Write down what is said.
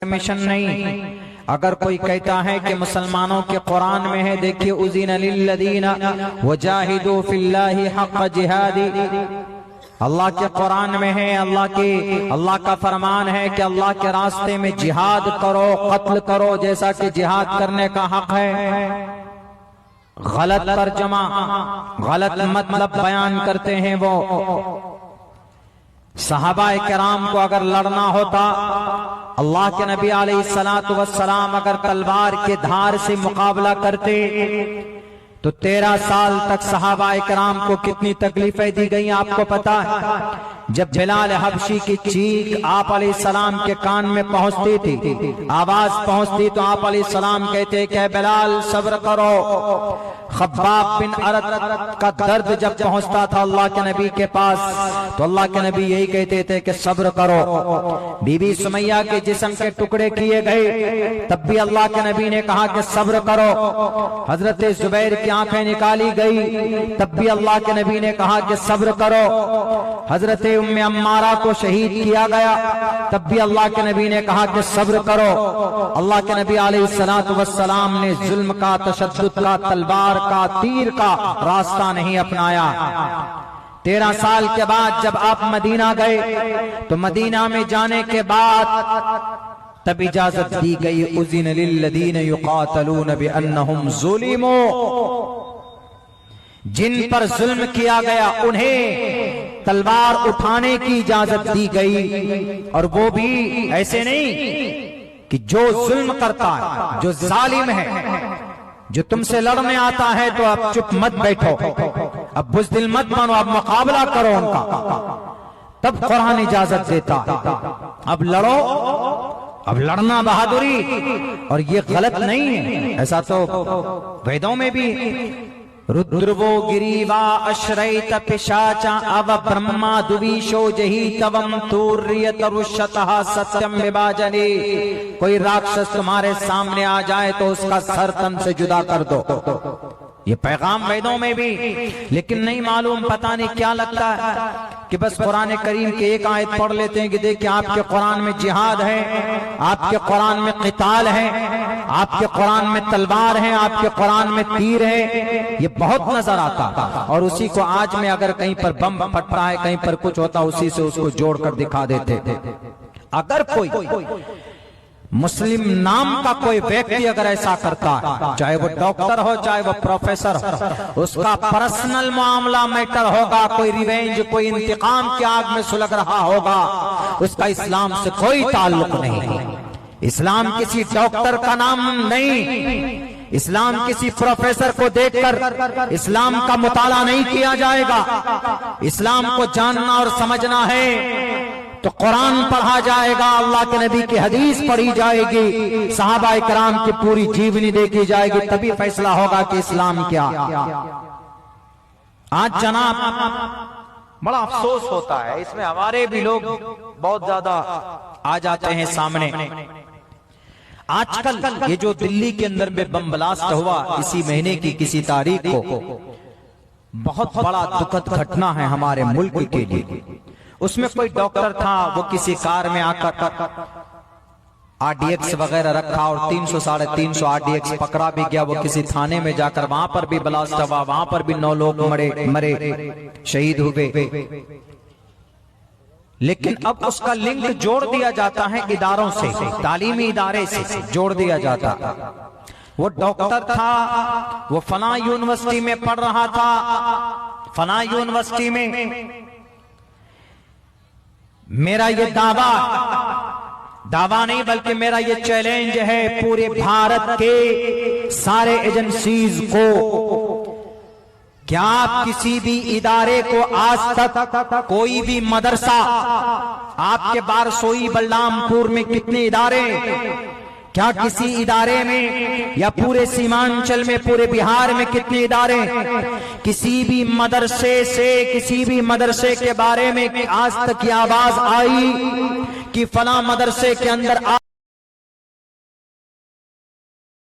Permission नहीं। अगर कोई कहता है कि मुसलमानों के कुरान में है, देखिए उज़ीन लिल्लज़ीना वजाहिदू फिल्लाहि हक़्क़ जिहादी, अल्लाह के कुरान में है, अल्लाह का फरमान है कि अल्लाह के रास्ते में जिहाद करो, कत्ल करो, जैसा कि जिहाद करने का हक है। गलत तर्जुमा, गलत मतलब बयान करते हैं वो। सहाबाए किराम को अगर लड़ना होता, अल्लाह के नबी अलैहिस्सलातु वस्सलाम अगर तलवार के धार से मुकाबला करते तो 13 साल तक सहाबाए किराम को कितनी तकलीफें दी गई आपको पता है। जब बिलाल हबशी की चीख आप अलैहिस्सलाम के कान में पहुंचती थी, आवाज पहुंचती, तो आप अलैहिस्सलाम कहते कि बिलाल सब्र करो। खब्बाब बिन अरत का दर्द जब पहुंचता था अल्लाह के नबी के पास, तो अल्लाह के नबी यही कहते थे कि सब्र करो। बीबी सुमैया के जिस्म के टुकड़े किए गए, तब भी अल्लाह के नबी ने कहा कि सब्र करो। हजरत जुबैर की आंखें निकाली गई, तब भी अल्लाह के नबी ने कहा कि सब्र करो। हजरत उम्मे अम्मारा को शहीद किया गया, तब भी अल्लाह के नबी ने कहा कि सब्र करो। अल्लाह के नबी अलैहिस्सलातु वस्सलाम ने जुल्म का, तशद्दुद का, तलवार का, तीर का रास्ता नहीं अपनाया। 13 साल के बाद जब आप मदीना गए, तो मदीना में जाने के बाद तब इजाजत दी गई, उज़िन लिल्लज़ीन युक़ातलून बिअन्नहुम ज़ुलिमू, जिन पर जुल्म किया गया उन्हें तलवार उठाने की इजाजत दी गई। और वो भी ऐसे नहीं कि जो जुल्म करता है, जो जालिम है, जो तुमसे लड़ने आता है तो अब चुप मत बैठो, अब बुज़दिल मत बनो, अब मुकाबला करो उनका, तब कुरान इजाजत देता। अब लड़ो, अब लड़ना बहादुरी, और ये गलत नहीं है। ऐसा तो वेदों में भी, रुद्रवो गिरीवा अश्रैत पिशाचा अव ब्रह्मा दुवीशो जही तवम तूर्य तरुषतः सत्यम विभाजने, कोई राक्षस तुम्हारे सामने आ जाए तो उसका सर तन से जुदा कर दो। ये पैगाम वेदों में भी, लेकिन नहीं मालूम, पता नहीं क्या लगता है कि बस कुरान करीम के एक आयत पढ़ लेते हैं कि देखिए आपके कुरान में जिहाद है, आपके कुरान में क़िताल है, आपके कुरान में तलवार है, आपके कुरान में तीर है। ये बहुत नजर आता, और उसी को आज में अगर कहीं पर बम फटता है, कहीं पर कुछ होता, उसी से उसको जोड़कर दिखा देते। अगर कोई मुस्लिम नाम का कोई व्यक्ति अगर ऐसा करता है, चाहे वो डॉक्टर हो, चाहे वो प्रोफेसर हो, उसका पर्सनल मामला मैटर होगा, कोई रिवेंज, कोई इंतकाम की आग में सुलग रहा होगा, उसका इस्लाम से कोई ताल्लुक नहीं। इस्लाम किसी डॉक्टर का नाम नहीं, इस्लाम किसी प्रोफेसर को देखकर इस्लाम का मुताला नहीं किया जाएगा। इस्लाम को जानना और समझना है तो कुरान पढ़ा जाएगा, अल्लाह के नबी की हदीस पढ़ी जाएगी, सहाबाए किराम की पूरी जीवनी देखी जाएगी, तभी फैसला होगा कि इस्लाम क्या। आज जनाब बड़ा अफसोस होता है, इसमें हमारे भी लोग बहुत ज्यादा आ जाते हैं सामने। आजकल ये जो दिल्ली के अंदर में बम ब्लास्ट हुआ इसी महीने की किसी तारीख को, बहुत बड़ा दुखद घटना है हमारे मुल्क के लिए। उसमें कोई डॉक्टर था, वो किसी कार में आकर आरडीएक्स वगैरह रखा और 300 साढ़े 300 आरडीएक्स पकड़ा भी गया। वो किसी थाने में जाकर वहां पर भी ब्लास्ट हुआ, वहां पर भी 9 लोग मरे, शहीद हुए। लेकिन अब उसका लिंक जोड़ दिया जाता है इदारों से, तालीमी इदारे से जोड़ दिया जाता। वो डॉक्टर था, वो फलां यूनिवर्सिटी में पढ़ रहा था, फलां यूनिवर्सिटी में। मेरा ये दावा नहीं बल्कि मेरा ये चैलेंज है पूरे भारत के सारे एजेंसीज को, क्या आप किसी भी इदारे को आज तक, कोई भी मदरसा, आपके बारसोई बलरामपुर में कितने इदारे, क्या किसी इदारे में या पूरे सीमांचल में, पूरे बिहार में कितने इदारे, किसी भी मदरसे से, किसी भी मदरसे के बारे में आज तक ये आवाज आई कि फलां मदरसे के अंदर